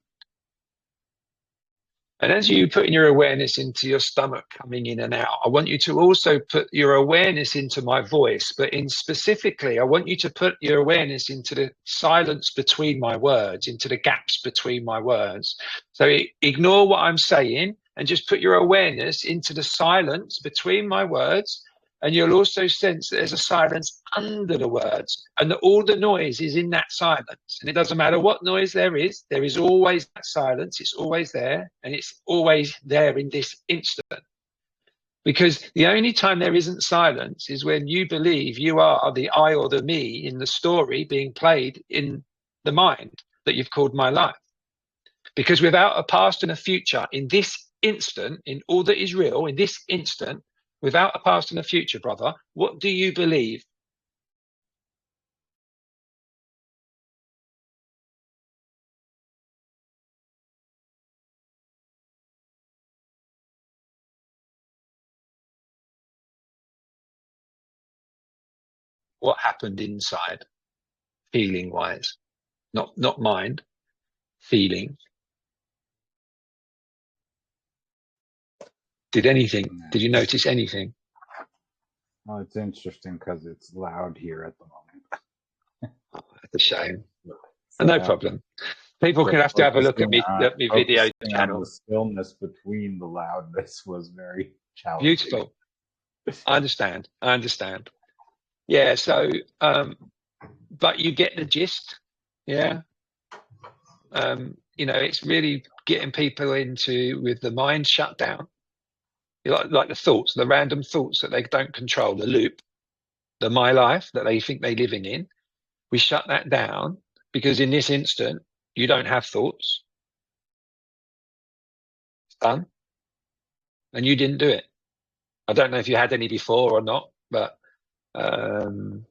And as you put your awareness into your stomach coming in and out, I want you to also put your awareness into my voice, but specifically, I want you to put your awareness into the silence between my words, into the gaps between my words. So ignore what I'm saying and just put your awareness into the silence between my words. And you'll also sense that there's a silence under the words and that all the noise is in that silence. And it doesn't matter what noise there is always that silence. It's always there. And it's always there in this instant. Because the only time there isn't silence is when you believe you are the I or the me in the story being played in the mind that you've called my life. Because without a past and a future in this instant, in all that is real, in this instant, without a past and a future, brother, what do you believe? What happened inside, feeling-wise? Not mind, feeling. Did you notice anything? Well, it's interesting because it's loud here at the moment. That's a shame. So No problem. People can have to have a look at me video focusing on the channel. stillness between the loudness was very challenging. Beautiful. I understand. Yeah. So, but you get the gist. Yeah. It's really getting people into with the mind shut down. Like the thoughts, the random thoughts that they don't control, the loop, the my life that they think they're living in. We shut that down because in this instant, you don't have thoughts. It's done. And you didn't do it. I don't know if you had any before or not, but and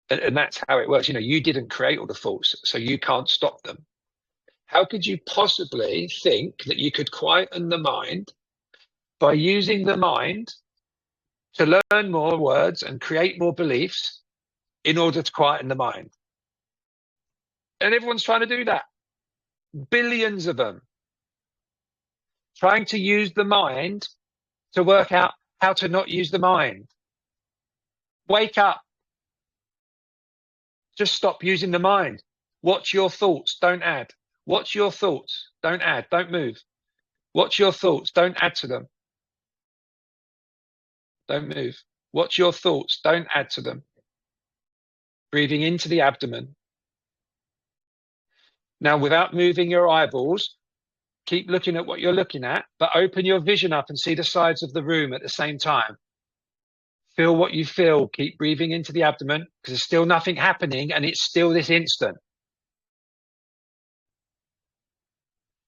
that's how it works. You didn't create all the thoughts, so you can't stop them. How could you possibly think that you could quieten the mind by using the mind to learn more words and create more beliefs in order to quieten the mind? And everyone's trying to do that. Billions of them. Trying to use the mind to work out how to not use the mind. Wake up. Just stop using the mind. Watch your thoughts, don't add. Watch your thoughts, don't add, don't move. Watch your thoughts, don't add to them. Don't move. Watch your thoughts, don't add to them. Breathing into the abdomen. Now, without moving your eyeballs, keep looking at what you're looking at, but open your vision up and see the sides of the room at the same time. Feel what you feel. Keep breathing into the abdomen because there's still nothing happening and it's still this instant.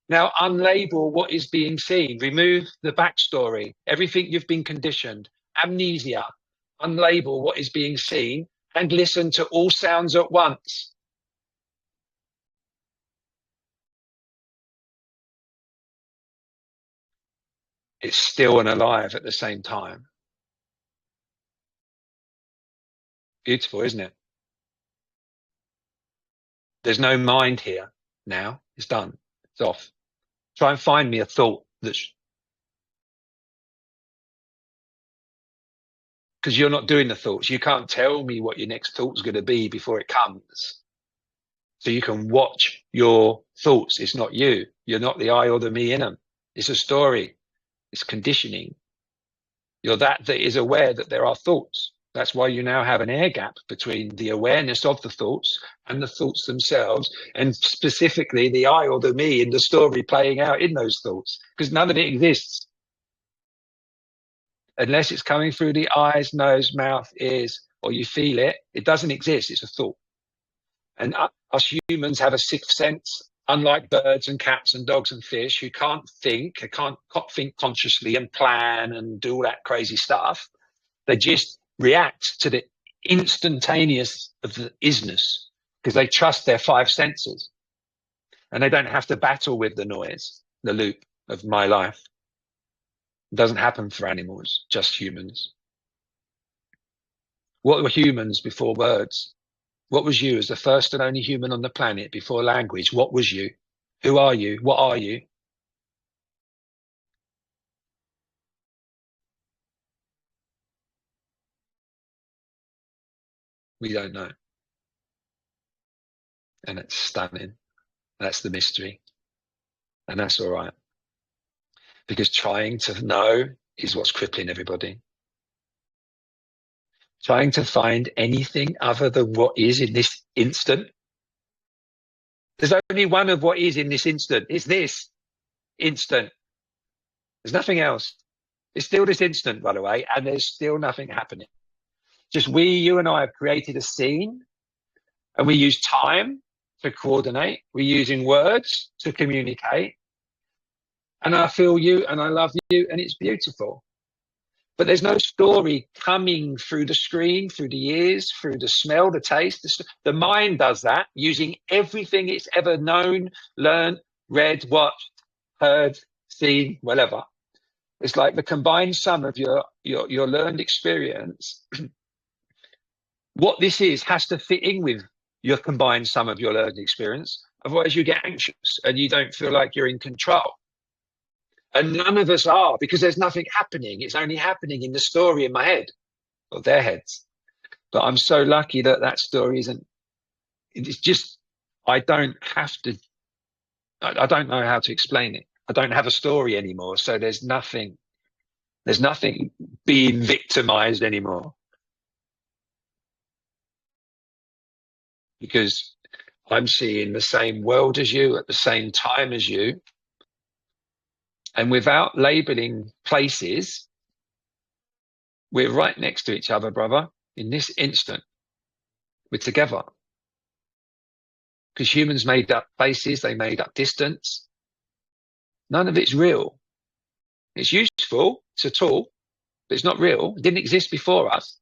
Now, unlabel what is being seen. Remove the backstory, everything you've been conditioned, amnesia. Unlabel what is being seen and listen to all sounds at once. It's still and alive at the same time. Beautiful, isn't it? There's no mind here now. It's done. It's off. Try and find me a thought that's... Because you're not doing the thoughts. You can't tell me what your next thought's going to be before it comes. So you can watch your thoughts. It's not you. You're not the I or the me in them. It's a story. It's conditioning. You're that is aware that there are thoughts. That's why you now have an air gap between the awareness of the thoughts and the thoughts themselves, and specifically the I or the me in the story playing out in those thoughts, because none of it exists. Unless it's coming through the eyes, nose, mouth, ears, or you feel it, it doesn't exist. It's a thought. And us humans have a sixth sense, unlike birds and cats and dogs and fish who can't think consciously and plan and do all that crazy stuff. They just react to the instantaneous of the isness because they trust their five senses and they don't have to battle with the noise, the loop of my life. It doesn't happen for animals, just humans. What were humans before words? What was you as the first and only human on the planet before language? What was you? Who are you? What are you? We don't know. And it's stunning. That's the mystery. And that's all right. Because trying to know is what's crippling everybody. Trying to find anything other than what is in this instant. There's only one of what is in this instant. It's this instant. There's nothing else. It's still this instant, by the way, and there's still nothing happening. Just you and I have created a scene, and we use time to coordinate. We're using words to communicate. And I feel you and I love you and it's beautiful. But there's no story coming through the screen, through the ears, through the smell, the taste. The mind does that using everything it's ever known, learned, read, watched, heard, seen, whatever. It's like the combined sum of your learned experience. What this is has to fit in with your combined sum of your learned experience. Otherwise you get anxious and you don't feel like you're in control. And none of us are, because there's nothing happening. It's only happening in the story in my head. or their heads. But I'm so lucky that that story isn't. It's just I don't have to. I don't know how to explain it. I don't have a story anymore, so there's nothing. There's nothing being victimized anymore, because I'm seeing the same world as you at the same time as you. And without labeling places, we're right next to each other, brother. In this instant, we're together. Because humans made up places, they made up distance. None of it's real. It's useful, it's a tool, but it's not real. It didn't exist before us.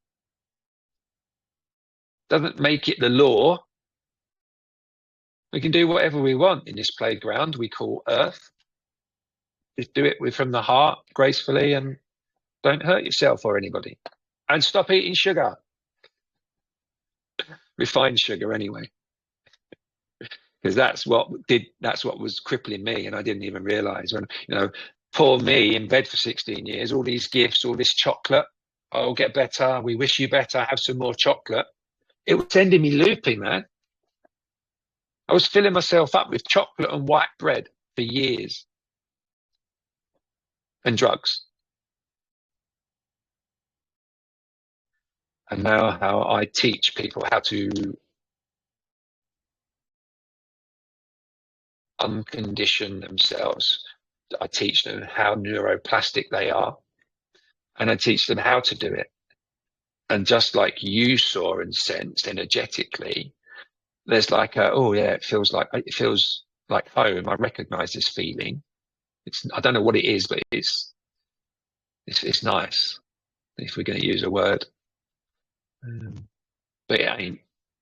Doesn't make it the law. We can do whatever we want in this playground we call Earth. Just do it from the heart, gracefully, and don't hurt yourself or anybody. And stop eating sugar. Refined sugar anyway. Because that's what was crippling me, and I didn't even realize. When, poor me in bed for 16 years, all these gifts, all this chocolate, oh, get better, we wish you better, have some more chocolate. It was sending me looping, man. I was filling myself up with chocolate and white bread for years, and drugs. And now how I teach people how to uncondition themselves. I teach them how neuroplastic they are, and I teach them how to do it. And just like you saw and sensed energetically, there's like it feels like home. I recognize this feeling. I don't know what it is, but it's nice, if we're going to use a word. But yeah,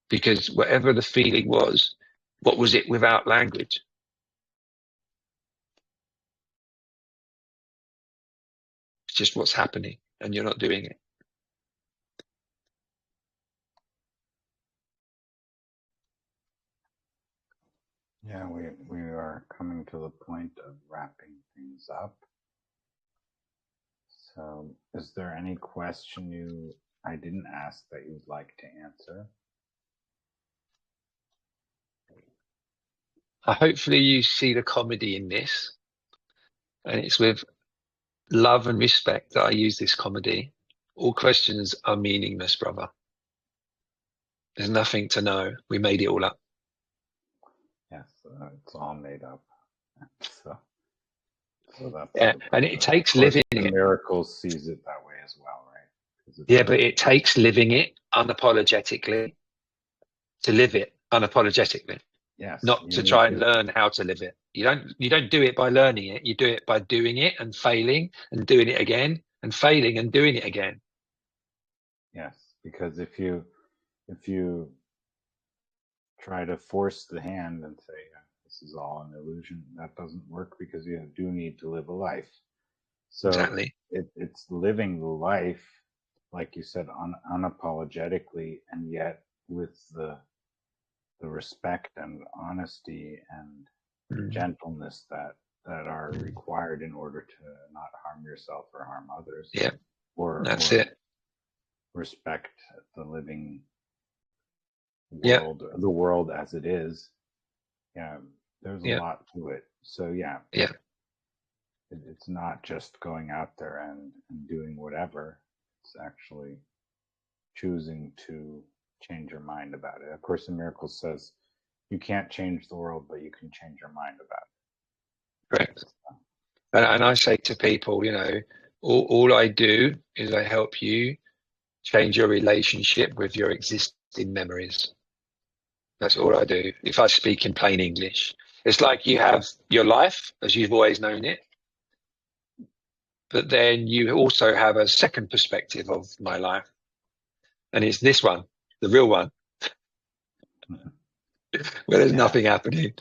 because whatever the feeling was, what was it without language? It's just what's happening, and you're not doing it. Yeah, we are coming to the point of wrapping things up. So, is there any question I didn't ask that you'd like to answer? Hopefully you see the comedy in this, and it's with love and respect that I use this comedy. All questions are meaningless, brother. There's nothing to know. We made it all up. Yes, it's all made up. So that's Yeah, and it takes of course, living the it. Miracles sees it that way as well, right? Yeah, but it takes living it unapologetically to live it unapologetically. Yes, Not to try and learn how to live it. You don't do it by learning it. You do it by doing it and failing and doing it again and failing and doing it again. Yes, because if you try to force the hand and say this is all an illusion, that doesn't work, because you do need to live a life. So exactly. It's living the life, like you said, unapologetically, and yet with the respect and honesty and gentleness that are required in order to not harm yourself or harm others. Yeah, or that's it. Respect the living Yeah, world, the world as it is. Yeah, there's a yeah, lot to it. So yeah, yeah, it's not just going out there and doing whatever. It's actually choosing to change your mind about it. Of Course in Miracles says you can't change the world, but you can change your mind about it. correct. And I say to people, all I do is I help you change your relationship with your existing memories. That's all I do. If I speak in plain English, it's like you have your life as you've always known it, but then you also have a second perspective of my life, and it's this one, the real one, where there's nothing happening.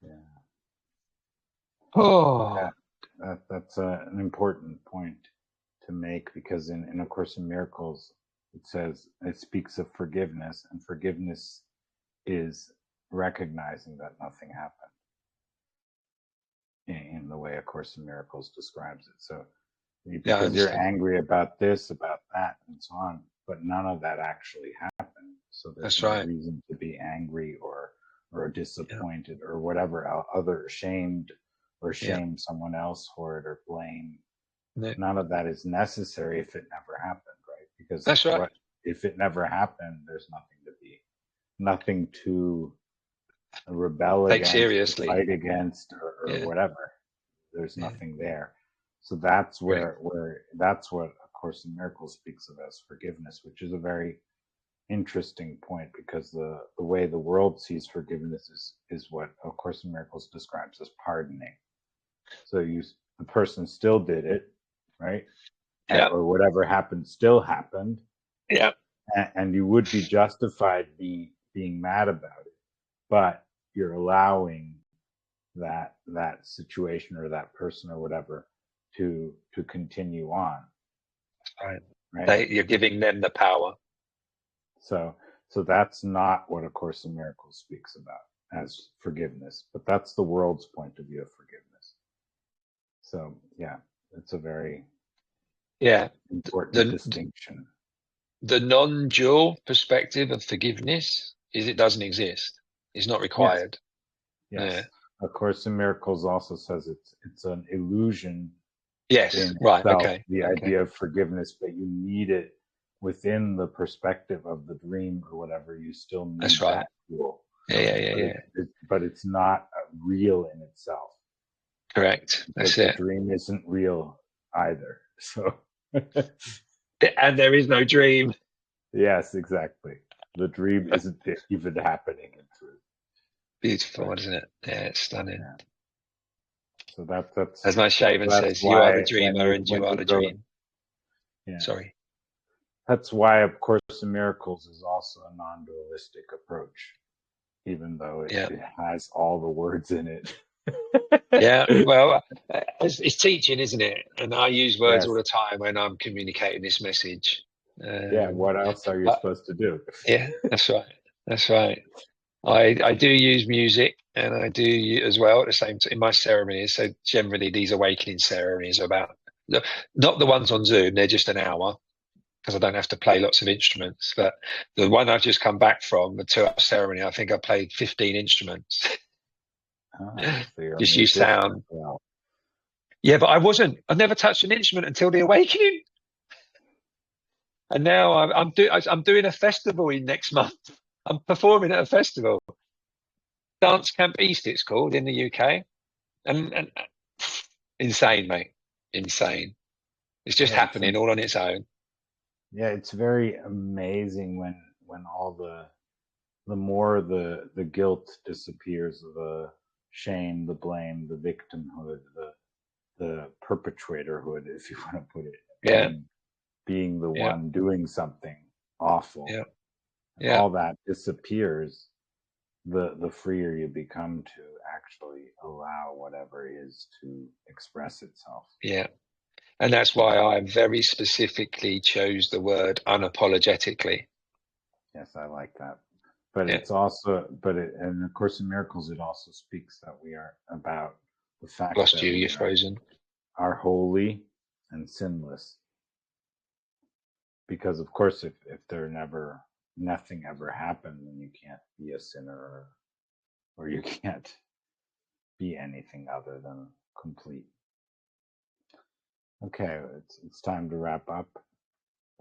Yeah. Oh, That's an important point to make, because in A Course in Miracles, it speaks of forgiveness, and forgiveness is recognizing that nothing happened in the way A Course in Miracles describes it. So Yeah, I because you're understand. angry about this, about that, and so on. But none of that actually happened. So there's That's no right. reason to be angry or Yeah. disappointed or whatever other ashamed or Yeah. shame someone else for it or blame. No, None of that is necessary if it never happened, right? Because that's right. what if it never happened? There's nothing to rebel Take against or seriously. fight against or Yeah. whatever. There's Yeah. nothing there. So that's Right. where that's what A Course in Miracles speaks of as forgiveness, which is a very interesting point because the way the world sees forgiveness is what A Course in Miracles describes as pardoning. So the person still did it, right? Yeah. Or whatever happened still happened, Yeah. and you would be justified being mad about it, but you're allowing that situation or that person or whatever to continue on, Right. right? You're giving them the power. So that's not what A Course in Miracles speaks about as forgiveness, but that's the world's point of view of forgiveness. So yeah, it's a very Yeah. important The distinction. the non-dual perspective of forgiveness is it doesn't exist. It's not Yes, required. Yeah. yes. A Course in Miracles also says it's an illusion Yes. in Right. itself, Okay. the Okay. idea of forgiveness, but you need it within the perspective of the dream or whatever. You still That's need right. that tool, Yeah. Yeah. Yeah. Yeah. but it's not real in itself Correct. because That's the it. dream isn't real either. So, And there is no dream. yes, exactly. The dream isn't even happening in truth. Beautiful, Right? isn't it? Yeah, it's stunning. Yeah. So As my shaman that's says, you are the why dreamer and when you are you the go, dream. yeah, Sorry. that's why A Course in Miracles is also a non-dualistic approach, even though Yeah. it has all the words in it. Yeah. Well, it's teaching, isn't it? And I use words all Yes. the time when I'm communicating this message. Yeah. Um, What else are you but supposed to do? yeah, that's right. That's right. I do use music and I do as well at the same time in my ceremonies. So generally these awakening ceremonies are about not the ones on Zoom, they're just an hour because I don't have to play lots of instruments. But the one I've just come back from, the 2 hour ceremony, I think I played 15 instruments. Ah, so you're a Just use musician sound. as well. Yeah, but I never touched an instrument until the awakening. And now I'm doing a festival in next month. I'm performing at a festival. Dance Camp East, it's called in the UK. And insane, mate. Insane. It's just Yeah, happening all on its own. it's very amazing when all the more the guilt disappears, the shame, the blame, the victimhood, the perpetratorhood, if you want to put it, Yeah, being the yeah, one doing something awful, yeah, and yeah, all that disappears, the freer you become to actually allow whatever is to express itself. yeah. And that's why I very specifically chose the word unapologetically. Yes, I like that. But Yeah. it's also, and of course in Miracles, it also speaks that we are about the fact Lost that you, we you're frozen. are holy and sinless. Because of course, if nothing ever happened, then you can't be a sinner or you can't be anything other than complete. Okay, it's time to wrap up.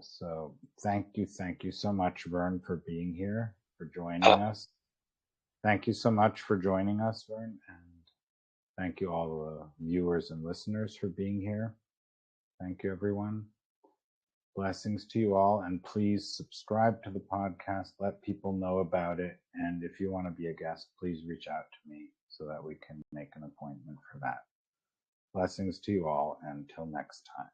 So thank you so much, Vern, for being here, for joining Oh, us. Thank you so much for joining us, Vern, and thank you all the viewers and listeners for being here. Thank you, everyone. Blessings to you all, and please subscribe to the podcast, let people know about it, and if you want to be a guest, please reach out to me so that we can make an appointment for that. Blessings to you all, and until next time.